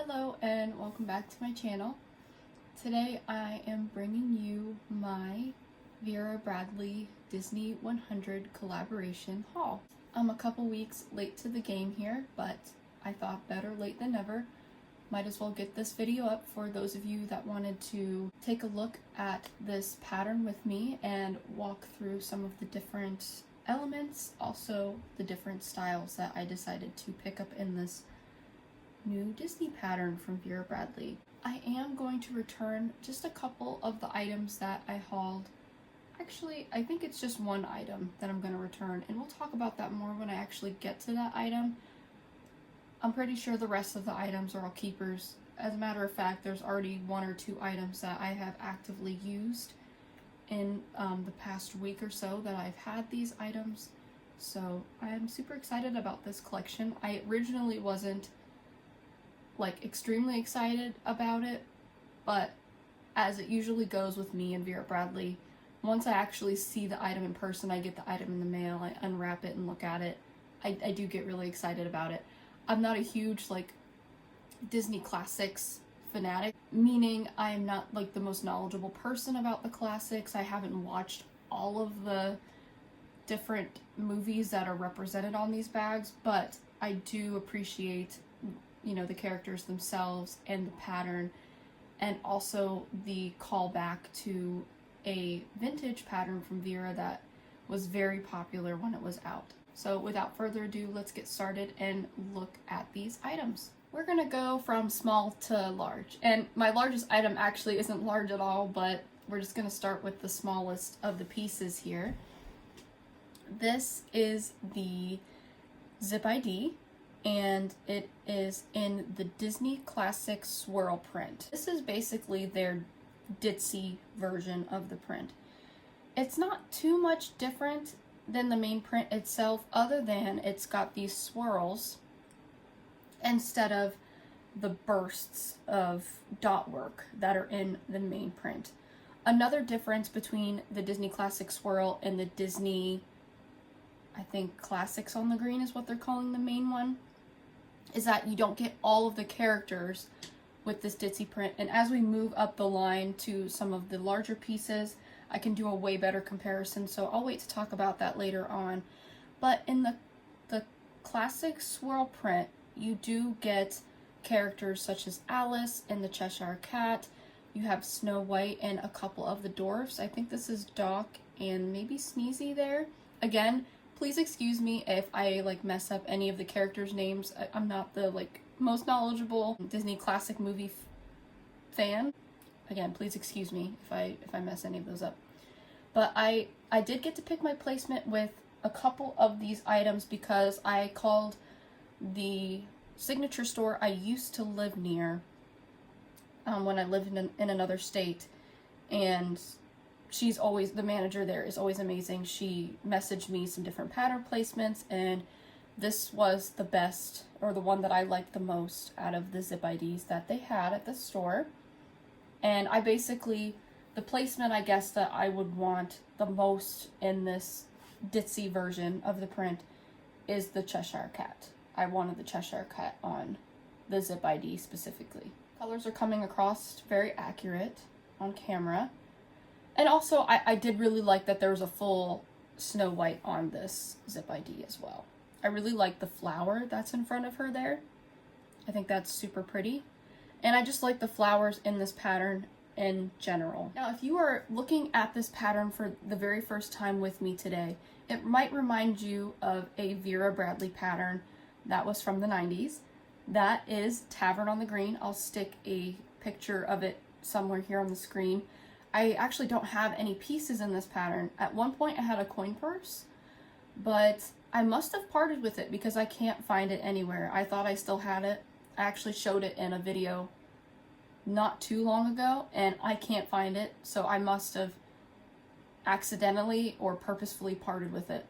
Hello and welcome back to my channel. Today I am bringing you my Vera Bradley Disney 100 collaboration haul. I'm a couple weeks late to the game here, but I thought better late than never. Might as well get this video up for those of you that wanted to take a look at this pattern with me and walk through some of the different elements, also the different styles that I decided to pick up in this new Disney pattern from Vera Bradley. I am going to return just a couple of the items that I hauled. Actually, I think it's just one item that I'm going to return, and we'll talk about that more when I actually get to that item. I'm pretty sure the rest of the items are all keepers. As a matter of fact, there's already one or two items that I have actively used in the past week or so that I've had these items. So I'm super excited about this collection. I originally wasn't like extremely excited about it, but as it usually goes with me and Vera Bradley, once I actually see the item in person, I get the item in the mail, I unwrap it and look at it, I do get really excited about it. I'm not a huge like Disney classics fanatic, meaning I'm not like the most knowledgeable person about the classics. I haven't watched all of the different movies that are represented on these bags, but I do appreciate, you know, the characters themselves and the pattern, and also the callback to a vintage pattern from Vera that was very popular when it was out. So without further ado, let's get started and look at these items. We're gonna go from small to large, and my largest item actually isn't large at all, but we're just gonna start with the smallest of the pieces here. This is the Zip ID, and it is in the Disney Classic Swirl print. This is basically their ditzy version of the print. It's not too much different than the main print itself, other than it's got these swirls instead of the bursts of dot work that are in the main print. Another difference between the Disney Classic Swirl and the Disney, I think Classics on the Green is what they're calling the main one, is that you don't get all of the characters with this ditzy print. And as we move up the line to some of the larger pieces, I can do a way better comparison, so I'll wait to talk about that later on. But in the Classic Swirl print, you do get characters such as Alice and the Cheshire Cat. You have Snow White and a couple of the dwarfs. I think this is Doc and maybe Sneezy there. Again, please excuse me if I like mess up any of the characters' names. I'm not the like most knowledgeable Disney classic movie fan. Again, please excuse me if I mess any of those up. But I did get to pick my placement with a couple of these items because I called the signature store I used to live near when I lived in another state, and she's always, the manager there is always amazing. She messaged me some different pattern placements, and this was the best, or the one that I liked the most out of the Zip IDs that they had at the store. And I basically, the placement I guess that I would want the most in this ditzy version of the print is the Cheshire Cat. I wanted the Cheshire Cat on the Zip ID specifically. Colors are coming across very accurate on camera. And also, I did really like that there was a full Snow White on this Zip ID as well. I really like the flower that's in front of her there. I think that's super pretty. And I just like the flowers in this pattern in general. Now, if you are looking at this pattern for the very first time with me today, it might remind you of a Vera Bradley pattern that was from the 90s. That is Tavern on the Green. I'll stick a picture of it somewhere here on the screen. I actually don't have any pieces in this pattern. At one point I had a coin purse, but I must have parted with it because I can't find it anywhere. I thought I still had it. I actually showed it in a video not too long ago, and I can't find it, so I must have accidentally or purposefully parted with it.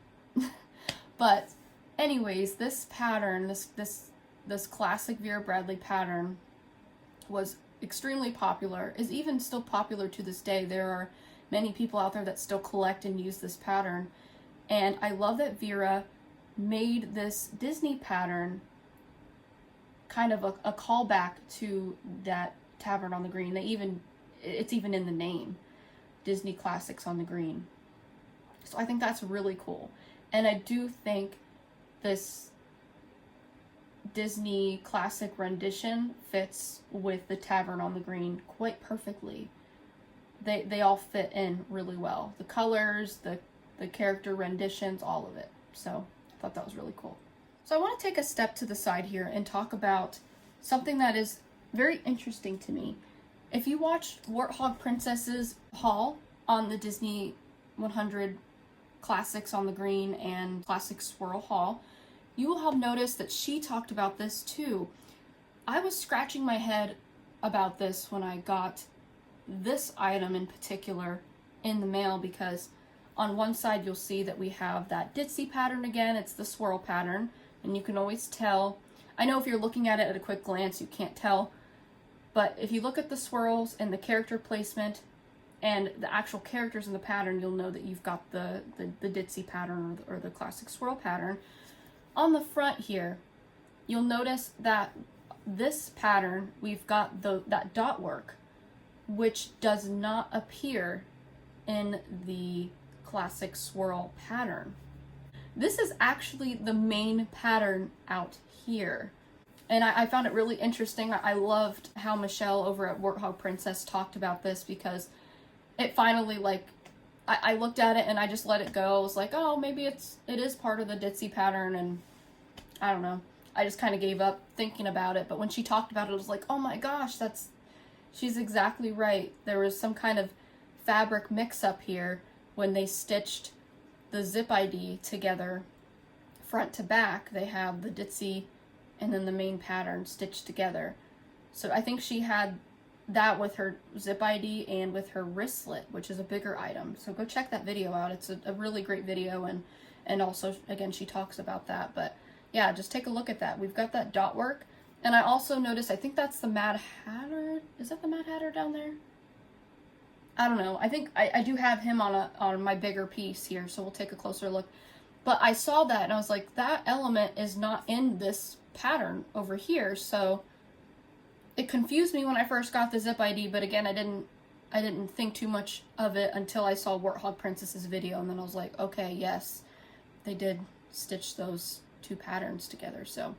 But anyways, this pattern, this classic Vera Bradley pattern was extremely popular, is even still popular to this day. There are many people out there that still collect and use this pattern, and I love that Vera made this Disney pattern kind of a callback to that Tavern on the Green. It's even in the name, Disney Classics on the Green. So I think that's really cool. And I do think this Disney classic rendition fits with the Tavern on the Green quite perfectly. They all fit in really well. The colors, the character renditions, all of it. So I thought that was really cool. So I want to take a step to the side here and talk about something that is very interesting to me. If you watched Warthog Princess's haul on the Disney 100 Classics on the Green and Classic Swirl haul, you will have noticed that she talked about this too. I was scratching my head about this when I got this item in particular in the mail, because on one side you'll see that we have that ditzy pattern again. It's the swirl pattern, and you can always tell. I know if you're looking at it at a quick glance you can't tell, but if you look at the swirls and the character placement and the actual characters in the pattern, you'll know that you've got the ditzy pattern or the classic swirl pattern. On the front here, you'll notice that this pattern, we've got that dot work, which does not appear in the classic swirl pattern. This is actually the main pattern out here. And I found it really interesting. I loved how Michelle over at Warthog Princess talked about this, because it finally, like, I looked at it and I just let it go. I was like, oh, maybe it is part of the ditzy pattern, and I don't know. I just kind of gave up thinking about it. But when she talked about it, I was like, oh my gosh, she's exactly right. There was some kind of fabric mix-up here when they stitched the zip ID together front to back. They have the ditzy and then the main pattern stitched together. So I think she had that with her zip ID and with her wristlet, which is a bigger item. So go check that video out. It's a really great video, and also, again, she talks about that. But yeah, just take a look at that. We've got that dot work. And I also noticed, I think that's the Mad Hatter. Is that the Mad Hatter down there? I don't know. I think I do have him on my bigger piece here, so we'll take a closer look. But I saw that and I was like, that element is not in this pattern over here. So it confused me when I first got the zip ID, but again, I didn't think too much of it until I saw Warthog Princess's video, and then I was like, okay, yes, they did stitch those two patterns together. So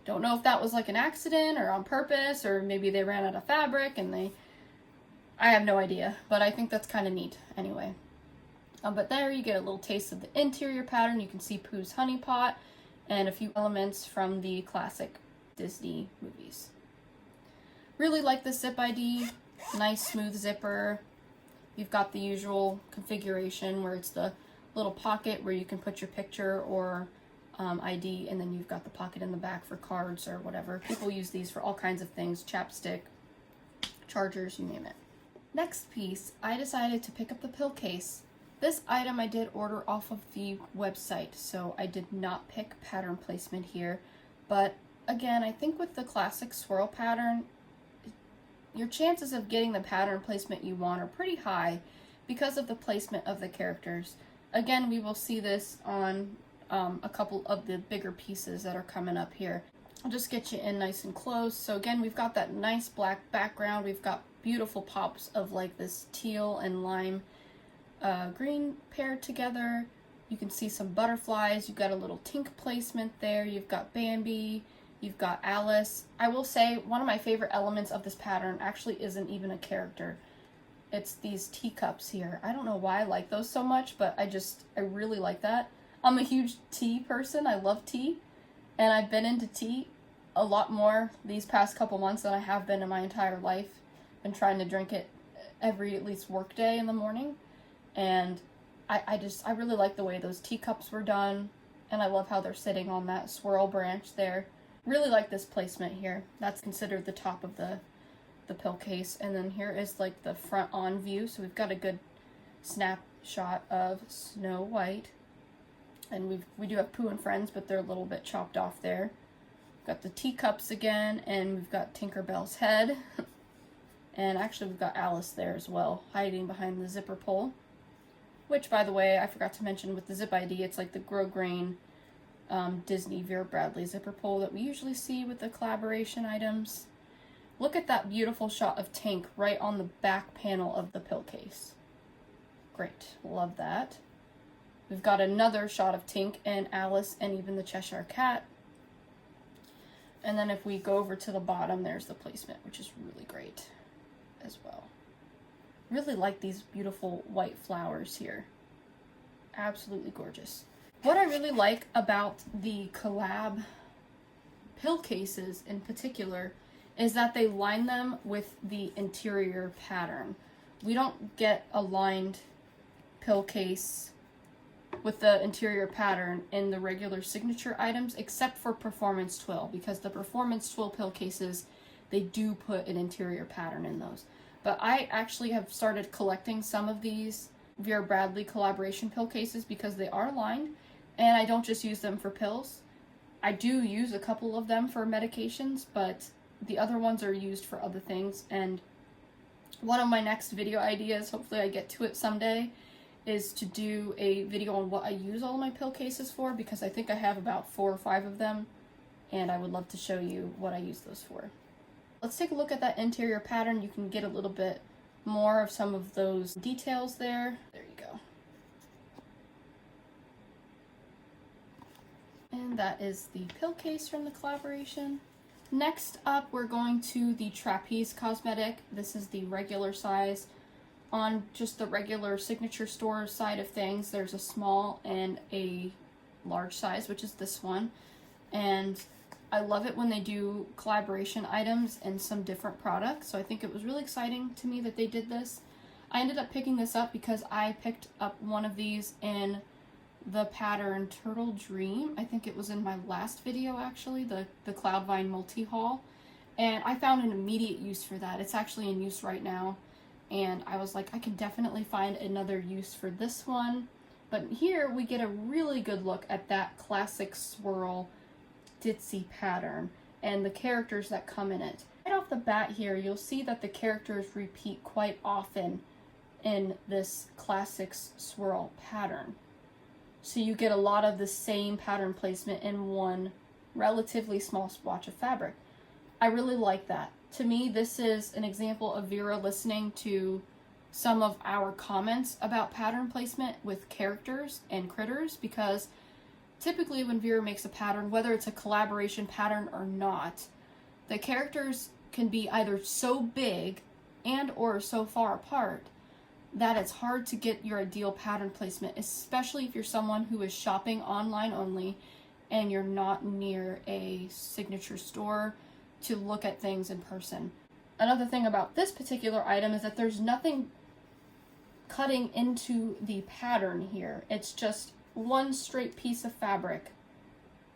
don't know if that was like an accident or on purpose, or maybe they ran out of fabric and I have no idea, but I think that's kind of neat anyway. But there you get a little taste of the interior pattern. You can see Pooh's honey pot and a few elements from the classic Disney movies. Really like the zip ID, nice smooth zipper. You've got the usual configuration where it's the little pocket where you can put your picture or ID, and then you've got the pocket in the back for cards or whatever. People use these for all kinds of things, chapstick, chargers, you name it. Next piece, I decided to pick up the pill case. This item I did order off of the website, so I did not pick pattern placement here. But again, I think with the classic swirl pattern, your chances of getting the pattern placement you want are pretty high because of the placement of the characters. Again, we will see this on a couple of the bigger pieces that are coming up here. I'll just get you in nice and close. So again, we've got that nice black background. We've got beautiful pops of like this teal and lime green paired together. You can see some butterflies. You've got a little tink placement there. You've got Bambi. You've got Alice. I will say one of my favorite elements of this pattern actually isn't even a character. It's these teacups here. I don't know why I like those so much, but I really like that. I'm a huge tea person. I love tea. And I've been into tea a lot more these past couple months than I have been in my entire life. Been trying to drink it every at least work day in the morning. And I really like the way those teacups were done. And I love how they're sitting on that swirl branch there. Really like this placement here. That's considered the top of the pill case. And then here is like the front on view. So we've got a good snapshot of Snow White. And we do have Pooh and Friends, but they're a little bit chopped off there. Got the teacups again, and we've got Tinkerbell's head. And actually we've got Alice there as well, hiding behind the zipper pull. Which, by the way, I forgot to mention with the zip ID, it's like the grosgrain Disney Vera Bradley zipper pull that we usually see with the collaboration items. Look at that beautiful shot of Tink right on the back panel of the pill case. Great, love that. We've got another shot of Tink and Alice and even the Cheshire Cat. And then if we go over to the bottom, there's the placement, which is really great as well. Really like these beautiful white flowers here. Absolutely gorgeous. What I really like about the collab pill cases in particular is that they line them with the interior pattern. We don't get a lined pill case with the interior pattern in the regular signature items, except for Performance Twill, because the Performance Twill pill cases, they do put an interior pattern in those. But I actually have started collecting some of these Vera Bradley collaboration pill cases because they are lined, and I don't just use them for pills. I do use a couple of them for medications, but the other ones are used for other things. And one of my next video ideas, hopefully I get to it someday, is to do a video on what I use all of my pill cases for, because I think I have about 4 or 5 of them, and I would love to show you what I use those for. Let's take a look at that interior pattern. You can get a little bit more of some of those details there. There you go. And that is the pill case from the collaboration. Next up, we're going to the Trapeze cosmetic. This is the regular size. On just the regular signature store side of things, there's a small and a large size, which is this one. And I love it when they do collaboration items and some different products. So I think it was really exciting to me that they did this. I ended up picking this up because I picked up one of these in the pattern Turtle Dream. I think it was in my last video, actually, the Cloudvine multi-haul. And I found an immediate use for that. It's actually in use right now. And I was like, I can definitely find another use for this one. But here we get a really good look at that classic swirl ditzy pattern and the characters that come in it. Right off the bat here, you'll see that the characters repeat quite often in this classic swirl pattern. So you get a lot of the same pattern placement in one relatively small swatch of fabric. I really like that. To me, this is an example of Vera listening to some of our comments about pattern placement with characters and critters, because typically when Vera makes a pattern, whether it's a collaboration pattern or not, the characters can be either so big and or so far apart that it's hard to get your ideal pattern placement, especially if you're someone who is shopping online only and you're not near a signature store to look at things in person. Another thing about this particular item is that there's nothing cutting into the pattern here. It's just one straight piece of fabric.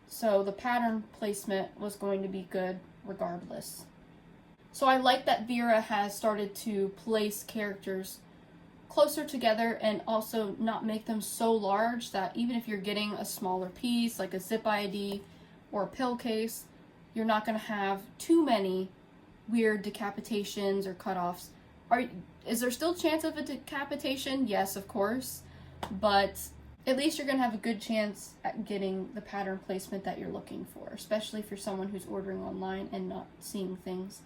So the pattern placement was going to be good regardless. So I like that Vera has started to place characters closer together and also not make them so large that even if you're getting a smaller piece like a zip ID or a pill case, you're not going to have too many weird decapitations or cutoffs. Is there still a chance of a decapitation? Yes, of course. But at least you're going to have a good chance at getting the pattern placement that you're looking for, especially if you're someone who's ordering online and not seeing things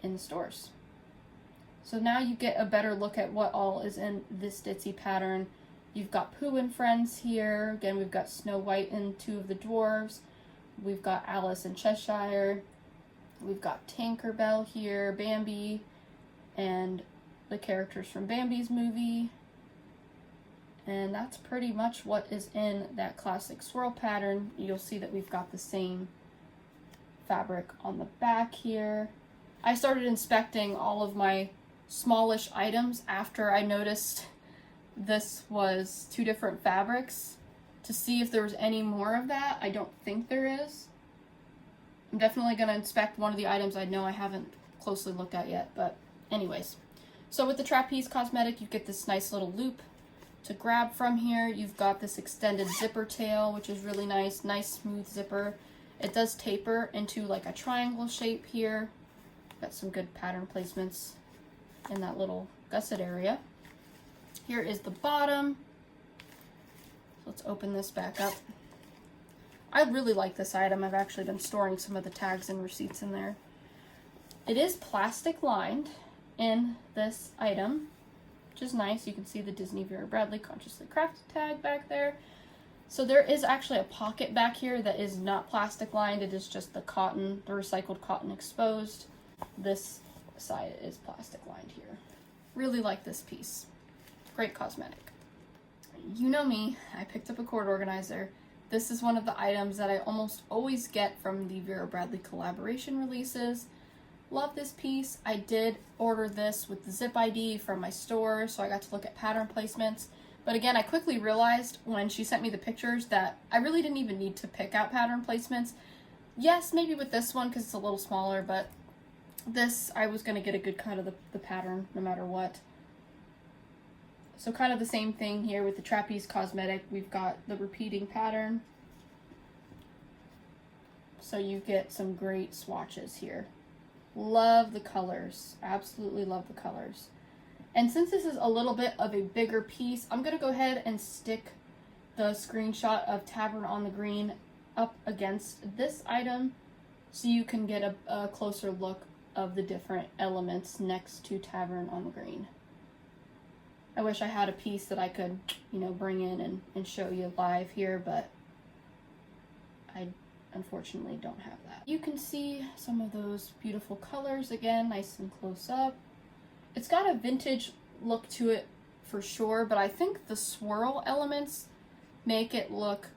in the stores. So now you get a better look at what all is in this ditzy pattern. You've got Pooh and Friends here. Again, we've got Snow White and 2 of the dwarves. We've got Alice in Cheshire. We've got Tinkerbell here, Bambi, and the characters from Bambi's movie. And that's pretty much what is in that classic swirl pattern. You'll see that we've got the same fabric on the back here. I started inspecting all of my smallish items after I noticed this was 2 different fabrics to see if there was any more of that. I don't think there is. I'm definitely going to inspect one of the items I know I haven't closely looked at yet, but anyways. So with the Trapeze cosmetic, you get this nice little loop to grab from here. You've got this extended zipper tail, which is really nice smooth zipper. It does taper into like a triangle shape here. Got some good pattern placements in that little gusset area. Here is the bottom. Let's open this back up. I really like this item. I've actually been storing some of the tags and receipts in there. It is plastic lined in this item, which is nice. You can see the Disney Vera Bradley Consciously Crafted tag back there. So there is actually a pocket back here that is not plastic lined. It is just the cotton, the recycled cotton exposed. This side is plastic lined here. Really like this piece. Great cosmetic. You know me, I picked up a cord organizer. This is one of the items that I almost always get from the Vera Bradley collaboration releases. Love this piece. I did order this with the zip ID from my store, so I got to look at pattern placements. But again, I quickly realized when she sent me the pictures that I really didn't even need to pick out pattern placements. Yes, maybe with this one because it's a little smaller, but this, I was going to get a good cut of the pattern no matter what. So kind of the same thing here with the Trapeze cosmetic. We've got the repeating pattern. So you get some great swatches here. Love the colors. Absolutely love the colors. And since this is a little bit of a bigger piece, I'm going to go ahead and stick the screenshot of Tavern on the Green up against this item so you can get a closer look of the different elements next to Tavern on the Green. I wish I had a piece that I could, bring in and show you live here, but I unfortunately don't have that. You can see some of those beautiful colors again, nice and close up. It's got a vintage look to it for sure, but I think the swirl elements make it look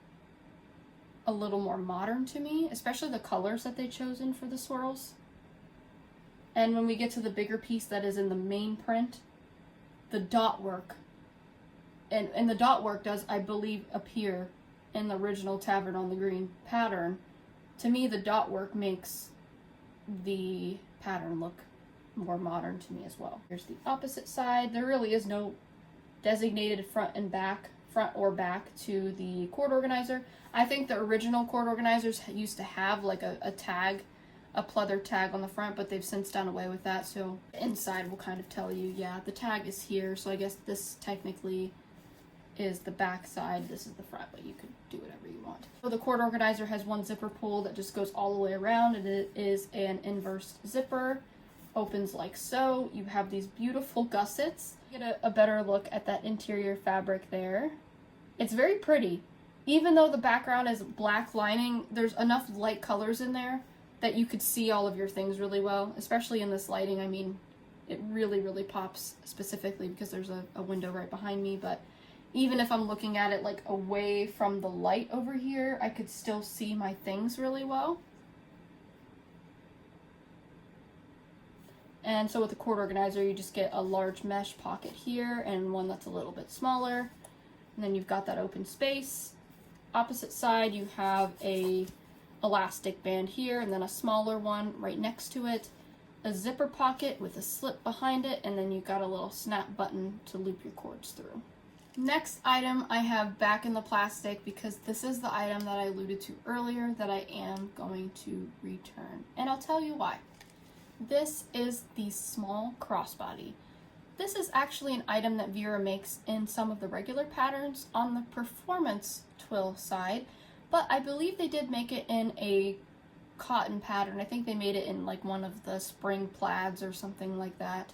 a little more modern to me, especially the colors that they've chosen for the swirls. And when we get to the bigger piece that is in the main print, the dot work, and the dot work does, I believe, appear in the original Tavern on the Green pattern. To me, the dot work makes the pattern look more modern to me as well. Here's the opposite side. There really is no designated front or back to the cord organizer. I think the original cord organizers used to have like a tag, a pleather tag on the front, but they've since done away with that. So the inside will kind of tell you, yeah, the tag is here. So I guess this technically is the back side. This is the front, but you could do whatever you want. So the cord organizer has one zipper pull that just goes all the way around, and it is an inverse zipper. Opens like so. You have these beautiful gussets. Get a better look at that interior fabric there. It's very pretty. Even though the background is black lining, there's enough light colors in there that you could see all of your things really well, especially in this lighting. I mean, it really, really pops, specifically because there's a window right behind me, but even if I'm looking at it like away from the light over here, I could still see my things really well. And so with the cord organizer, you just get a large mesh pocket here and one that's a little bit smaller. And then you've got that open space. Opposite side, you have a elastic band here and then a smaller one right next to it. A zipper pocket with a slip behind it, and then you've got a little snap button to loop your cords through. Next item I have back in the plastic because this is the item that I alluded to earlier that I am going to return. And I'll tell you why. This is the small crossbody. This is actually an item that Vera makes in some of the regular patterns on the performance twill side, but I believe they did make it in a cotton pattern. I think they made it in like one of the spring plaids or something like that.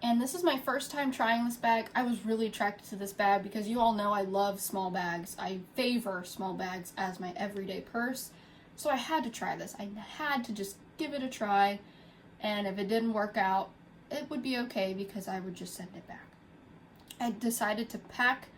And this is my first time trying this bag. I was really attracted to this bag because you all know I love small bags. I favor small bags as my everyday purse. So I had to try this. I had to just give it a try. And if it didn't work out, it would be okay because I would just send it back. I decided to pack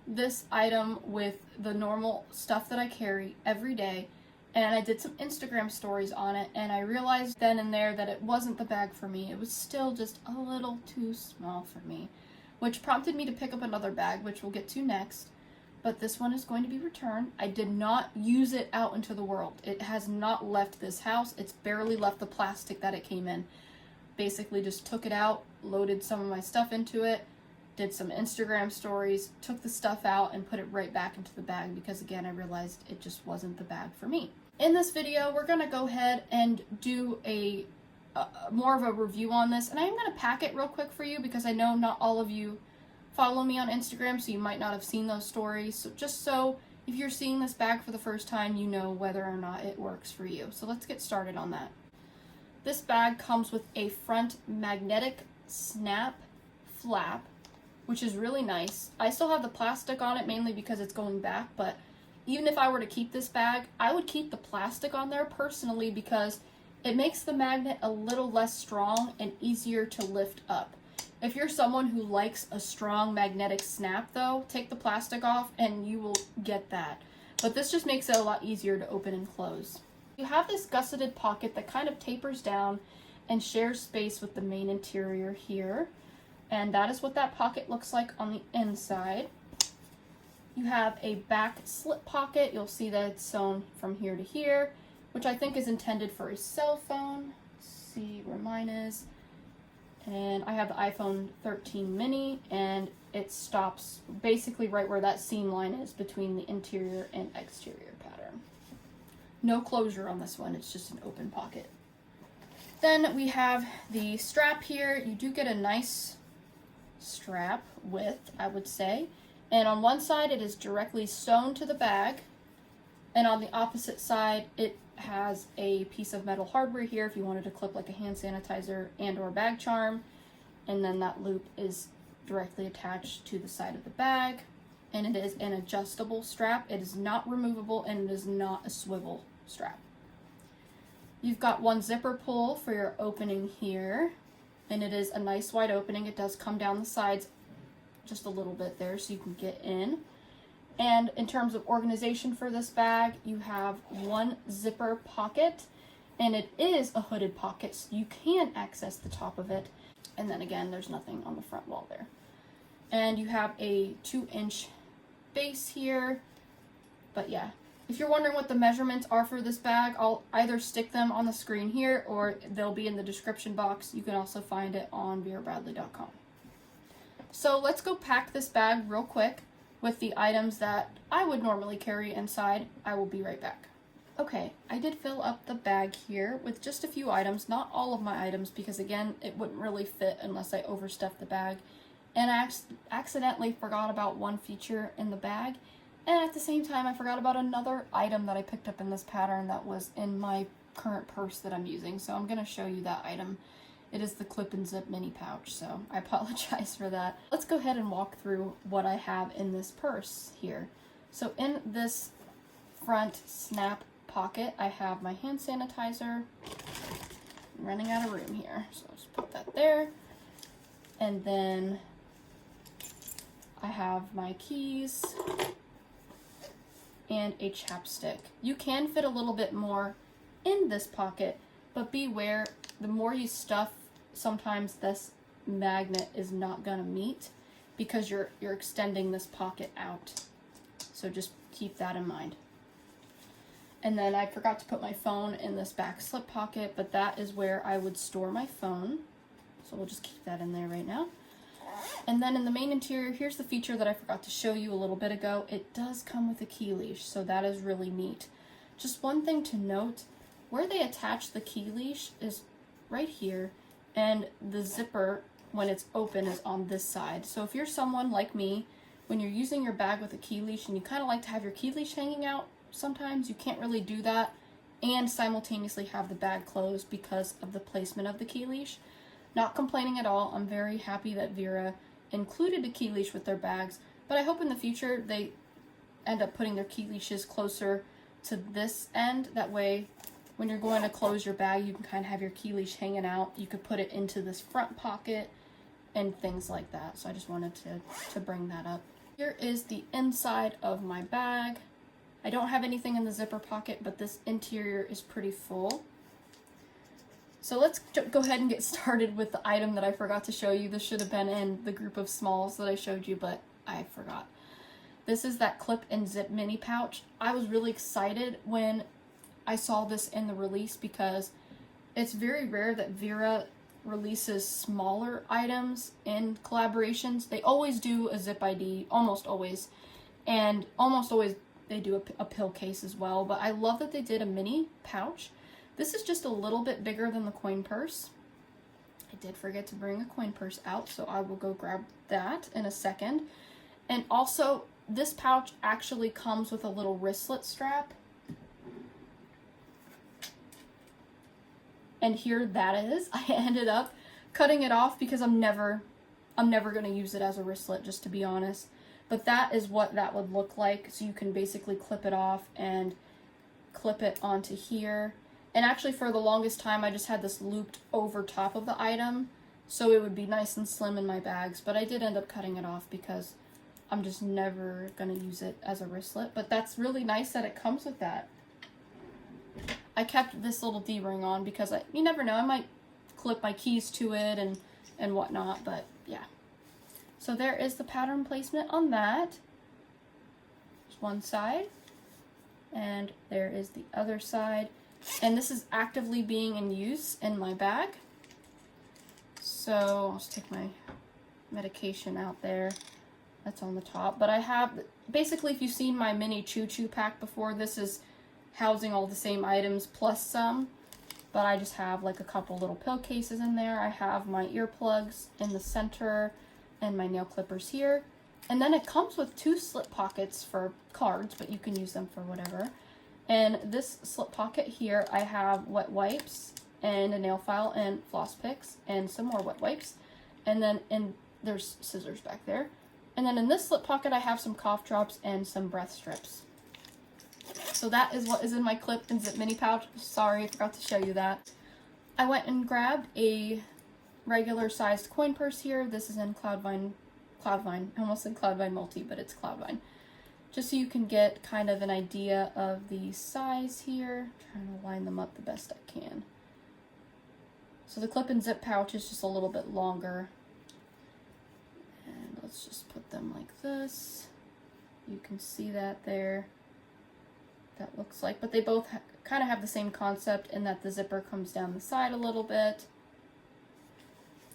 this item with the normal stuff that I carry every day, and I did some Instagram stories on it, and I realized then and there that it wasn't the bag for me. It was still just a little too small for me, which prompted me to pick up another bag, which we'll get to next. But this one is going to be returned. I did not use it out into the world. It has not left this house. It's barely left the plastic that it came in. Basically just took it out, loaded some of my stuff into it, did some Instagram stories, took the stuff out, and put it right back into the bag because, again, I realized it just wasn't the bag for me. In this video, we're going to go ahead and do a more of a review on this, and I'm going to pack it real quick for you because I know not all of you follow me on Instagram, so you might not have seen those stories. So just so if you're seeing this bag for the first time, you know whether or not it works for you. So let's get started on that. This bag comes with a front magnetic snap flap, which is really nice. I still have the plastic on it mainly because it's going back, but even if I were to keep this bag, I would keep the plastic on there personally because it makes the magnet a little less strong and easier to lift up. If you're someone who likes a strong magnetic snap though, take the plastic off and you will get that. But this just makes it a lot easier to open and close. You have this gusseted pocket that kind of tapers down and shares space with the main interior here. And that is what that pocket looks like on the inside. You have a back slip pocket. You'll see that it's sewn from here to here, which I think is intended for a cell phone. Let's see where mine is. And I have the iPhone 13 mini, and it stops basically right where that seam line is between the interior and exterior pattern. No closure on this one, it's just an open pocket. Then we have the strap here. You do get a nice strap width, I would say. And on one side it is directly sewn to the bag, and on the opposite side it has a piece of metal hardware here if you wanted to clip like a hand sanitizer and or bag charm, and then that loop is directly attached to the side of the bag, and it is an adjustable strap. It is not removable and it is not a swivel strap. You've got one zipper pull for your opening here, and it is a nice wide opening. It does come down the sides just a little bit there so you can get in. And in terms of organization for this bag, you have one zipper pocket, and it is a hooded pocket, so you can access the top of it. And then again, there's nothing on the front wall there. And you have a 2-inch base here. But yeah, if you're wondering what the measurements are for this bag, I'll either stick them on the screen here or they'll be in the description box. You can also find it on verabradley.com. So let's go pack this bag real quick with the items that I would normally carry inside. I will be right back. Okay, I did fill up the bag here with just a few items, not all of my items, because again, it wouldn't really fit unless I overstuffed the bag. And I accidentally forgot about one feature in the bag, and at the same time, I forgot about another item that I picked up in this pattern that was in my current purse that I'm using, so I'm going to show you that item. It is the clip and zip mini pouch, so I apologize for that. Let's go ahead and walk through what I have in this purse here. So in this front snap pocket, I have my hand sanitizer. I'm running out of room here, so I'll just put that there. And then I have my keys and a chapstick. You can fit a little bit more in this pocket, but beware, the more you stuff, sometimes this magnet is not gonna meet because you're extending this pocket out. So just keep that in mind. And then I forgot to put my phone in this back slip pocket, but that is where I would store my phone. So we'll just keep that in there right now. And then in the main interior, here's the feature that I forgot to show you a little bit ago. It does come with a key leash, so that is really neat. Just one thing to note, where they attach the key leash is right here, and the zipper, when it's open, is on this side. So if you're someone like me, when you're using your bag with a key leash and you kind of like to have your key leash hanging out, sometimes you can't really do that and simultaneously have the bag closed because of the placement of the key leash. Not complaining at all. I'm very happy that Vera included a key leash with their bags, but I hope in the future they end up putting their key leashes closer to this end. That way, when you're going to close your bag, you can kind of have your key leash hanging out. You could put it into this front pocket and things like that. So I just wanted to bring that up. Here is the inside of my bag. I don't have anything in the zipper pocket, but this interior is pretty full. So let's go ahead and get started with the item that I forgot to show you. This should have been in the group of smalls that I showed you, but I forgot. This is that clip and zip mini pouch. I was really excited when I saw this in the release because it's very rare that Vera releases smaller items in collaborations. They always do a zip ID, almost always, and almost always they do a pill case as well, but I love that they did a mini pouch. This is just a little bit bigger than the coin purse. I did forget to bring a coin purse out, so I will go grab that in a second. And also, this pouch actually comes with a little wristlet strap. And here that is. I ended up cutting it off because I'm never going to use it as a wristlet, just to be honest. But that is what that would look like. So you can basically clip it off and clip it onto here. And actually for the longest time I just had this looped over top of the item, so it would be nice and slim in my bags. But I did end up cutting it off because I'm just never going to use it as a wristlet. But that's really nice that it comes with that. I kept this little D-ring on because you never know, I might clip my keys to it and whatnot, but yeah. So there is the pattern placement on that. There's one side, and there is the other side. And this is actively being in use in my bag. So I'll just take my medication out there. That's on the top. But I have, basically if you've seen my mini choo-choo pack before, this is housing all the same items plus some. But I just have like a couple little pill cases in there. I have my earplugs in the center and my nail clippers here. And then it comes with 2 slip pockets for cards, but you can use them for whatever. And this slip pocket here, I have wet wipes and a nail file and floss picks and some more wet wipes. And then there's scissors back there. And then in this slip pocket, I have some cough drops and some breath strips. So that is what is in my clip and zip mini pouch. Sorry, I forgot to show you that. I went and grabbed a regular sized coin purse here. This is in Cloudvine, I almost said Cloudvine Multi, but it's Cloudvine. Just so you can get kind of an idea of the size here. I'm trying to line them up the best I can. So the clip and zip pouch is just a little bit longer. And let's just put them like this. You can see that there. That looks like, but they both kind of have the same concept in that the zipper comes down the side a little bit.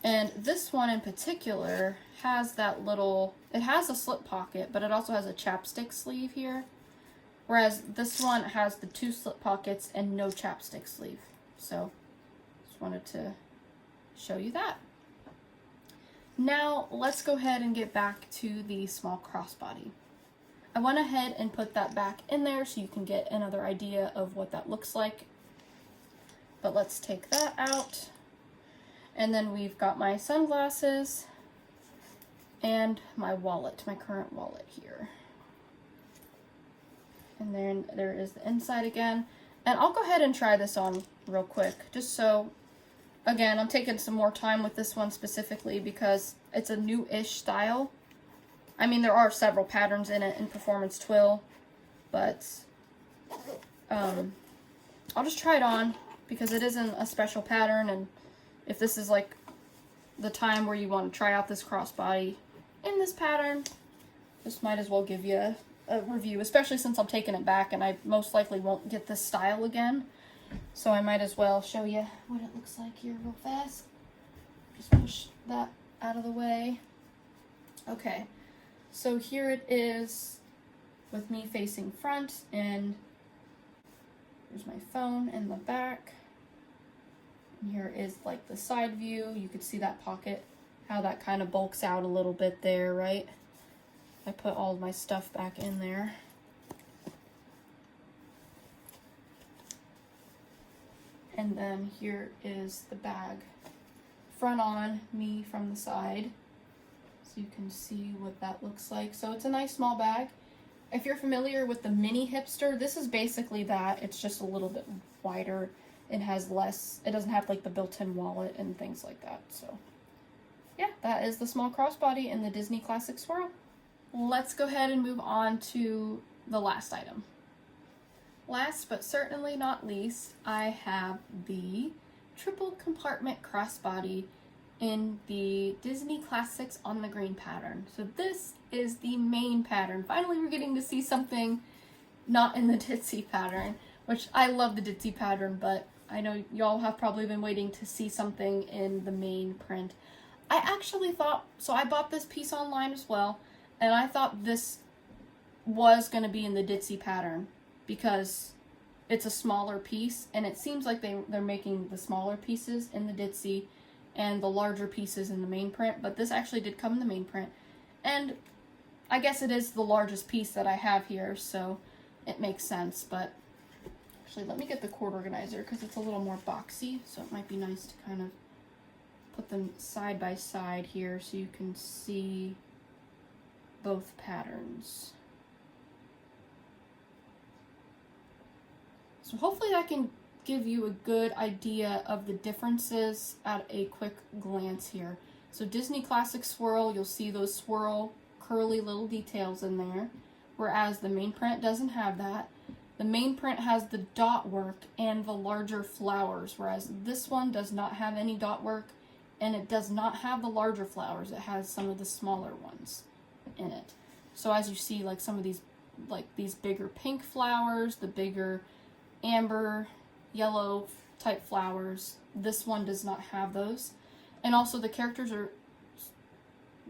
And this one in particular has that little, it has a slip pocket, but it also has a chapstick sleeve here. Whereas this one has the 2 slip pockets and no chapstick sleeve. So just wanted to show you that. Now let's go ahead and get back to the small crossbody. I went ahead and put that back in there so you can get another idea of what that looks like. But let's take that out. And then we've got my sunglasses and my wallet, my current wallet here. And then there is the inside again. And I'll go ahead and try this on real quick, just so, again, I'm taking some more time with this one specifically because it's a new-ish style. I mean, there are several patterns in it in Performance Twill, but I'll just try it on because it isn't a special pattern, and if this is like the time where you want to try out this crossbody in this pattern, just might as well give you a review, especially since I'm taking it back and I most likely won't get this style again. So I might as well show you what it looks like here real fast. Just push that out of the way. Okay. So here it is with me facing front, and there's my phone in the back. And here is like the side view. You could see that pocket, how that kind of bulks out a little bit there, right? I put all of my stuff back in there. And then here is the bag. Front on, me from the side. So you can see what that looks like. So it's a nice small bag. If you're familiar with the mini hipster, this is basically that. It's just a little bit wider. It has less, it doesn't have like the built-in wallet and things like that. So yeah, that is the small crossbody in the Disney Classic Swirl. Let's go ahead and move on to the last item. Last but certainly not least, I have the triple compartment crossbody in the Disney Classics on the Green pattern. So this is the main pattern. Finally, we're getting to see something not in the Ditzy pattern, which I love the Ditzy pattern, but I know y'all have probably been waiting to see something in the main print. I actually thought, so I bought this piece online as well, and I thought this was going to be in the Ditzy pattern because it's a smaller piece, and it seems like they're making the smaller pieces in the Ditzy and the larger pieces in the main print, but this actually did come in the main print. And I guess it is the largest piece that I have here, so it makes sense. But actually, let me get the cord organizer because it's a little more boxy, so it might be nice to kind of put them side by side here so you can see both patterns. So hopefully that can give you a good idea of the differences at a quick glance here. So Disney Classic Swirl, you'll see those swirl curly little details in there, whereas the main print doesn't have that. The main print has the dot work and the larger flowers, whereas this one does not have any dot work, and it does not have the larger flowers. It has some of the smaller ones in it. So as you see, like some of these, like these bigger pink flowers, the bigger amber, yellow type flowers, this one does not have those. And also the characters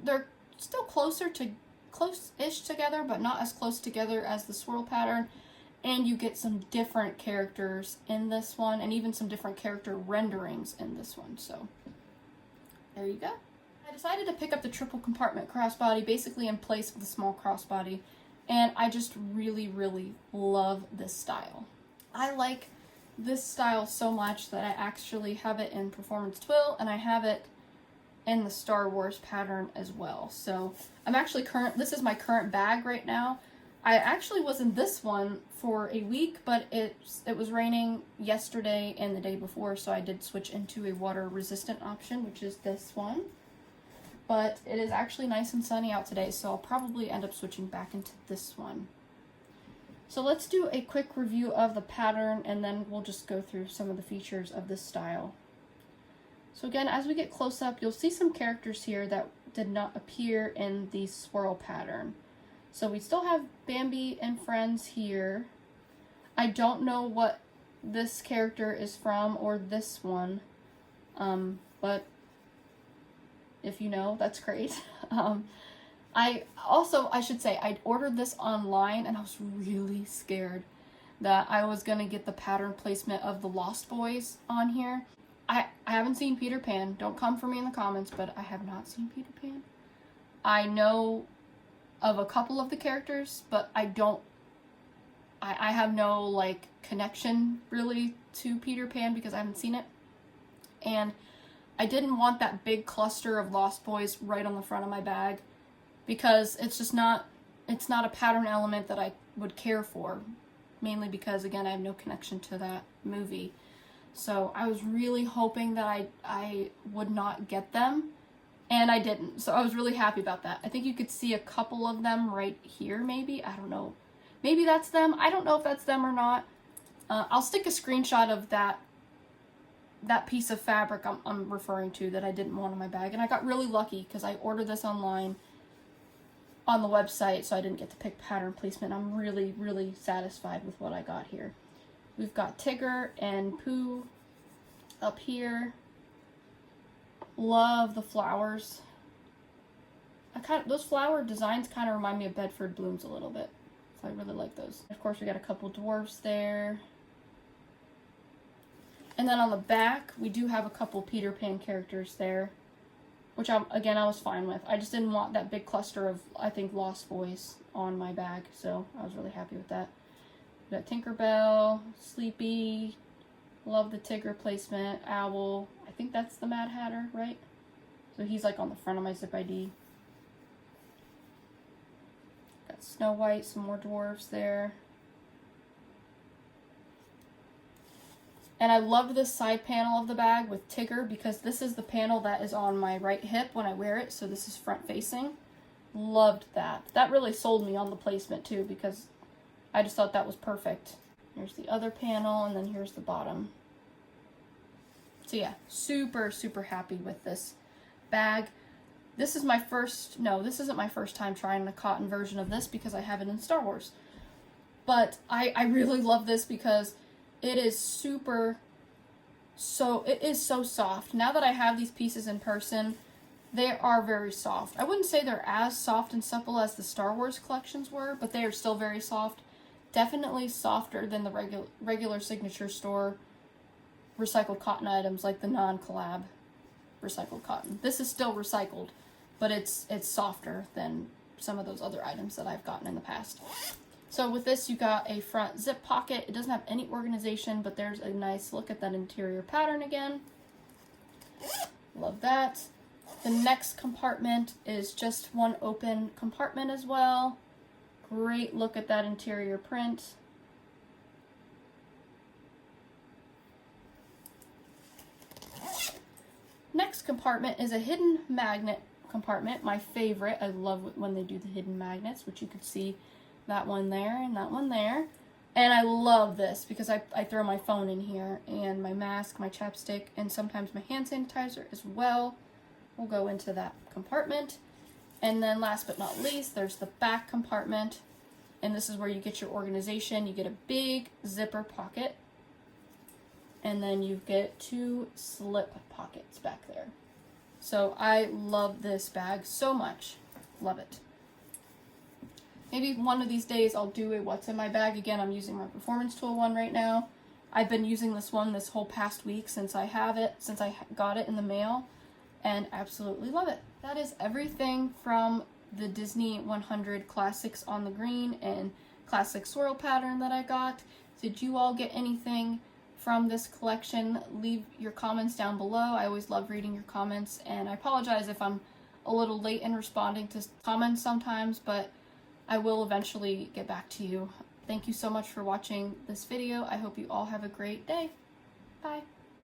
they're still close-ish together, but not as close together as the swirl pattern. And you get some different characters in this one, and even some different character renderings in this one. So there you go. I decided to pick up the triple compartment crossbody, basically in place of the small crossbody, and I just really, really love this style. I like this style so much that I actually have it in Performance Twill, and I have it in the Star Wars pattern as well. So I'm actually this is my current bag right now. I actually was in this one for a week, but it was raining yesterday and the day before, so I did switch into a water resistant option, which is this one. But it is actually nice and sunny out today, so I'll probably end up switching back into this one. So let's do a quick review of the pattern, and then we'll just go through some of the features of this style. So again, as we get close up, you'll see some characters here that did not appear in the swirl pattern. So we still have Bambi and friends here. I don't know what this character is from, or this one, but if you know, that's great. I should say, I ordered this online, and I was really scared that I was going to get the pattern placement of the Lost Boys on here. I haven't seen Peter Pan. Don't come for me in the comments, but I have not seen Peter Pan. I know of a couple of the characters, but I have no, like, connection, really, to Peter Pan because I haven't seen it. And I didn't want that big cluster of Lost Boys right on the front of my bag because it's not a pattern element that I would care for, mainly because, again, I have no connection to that movie. So I was really hoping that I would not get them, and I didn't. So I was really happy about that. I think you could see a couple of them right here, maybe. I don't know. Maybe that's them. I don't know if that's them or not. I'll stick a screenshot of that piece of fabric I'm referring to that I didn't want in my bag. And I got really lucky because I ordered this online on the website, so I didn't get to pick pattern placement. I'm really, really satisfied with what I got here. We've got Tigger and Pooh up here. Love the flowers. Those flower designs kind of remind me of Bedford blooms a little bit. So I really like those. Of course, we got a couple dwarves there. And then on the back, we do have a couple Peter Pan characters there, which I was fine with. I just didn't want that big cluster of, I think, Lost Boys on my bag, so I was really happy with that. We got Tinkerbell, Sleepy, love the Tigger placement, Owl. I think that's the Mad Hatter, right? So he's like on the front of my zip ID. Got Snow White, some more dwarves there. And I love this side panel of the bag with Tigger because this is the panel that is on my right hip when I wear it, so this is front facing. Loved that. That really sold me on the placement too because I just thought that was perfect. Here's the other panel, and then here's the bottom. So yeah, super, super happy with this bag. This isn't my first time trying the cotton version of this because I have it in Star Wars. But I really love this because it is so soft. Now that I have these pieces in person, they are very soft. I wouldn't say they're as soft and supple as the Star Wars collections were, but they are still very soft. Definitely softer than the regular signature store recycled cotton items like the non-collab recycled cotton. This is still recycled, but it's softer than some of those other items that I've gotten in the past. So with this, you got a front zip pocket. It doesn't have any organization, but there's a nice look at that interior pattern again. Love that. The next compartment is just one open compartment as well. Great look at that interior print. Next compartment is a hidden magnet compartment, my favorite. I love when they do the hidden magnets, which you could see that one there and that one there. And I love this because I throw my phone in here, and my mask, my chapstick, and sometimes my hand sanitizer as well will go into that compartment. And then last but not least, there's the back compartment. And this is where you get your organization. You get a big zipper pocket. And then you get 2 slip pockets back there. So I love this bag so much. Love it. Maybe one of these days I'll do a what's in my bag. Again, I'm using my Performance Tool one right now. I've been using this one this whole past week since I got it in the mail, and absolutely love it. That is everything from the Disney 100 Classics on the green and classic swirl pattern that I got. Did you all get anything from this collection? Leave your comments down below. I always love reading your comments, and I apologize if I'm a little late in responding to comments sometimes, but I will eventually get back to you. Thank you so much for watching this video. I hope you all have a great day. Bye.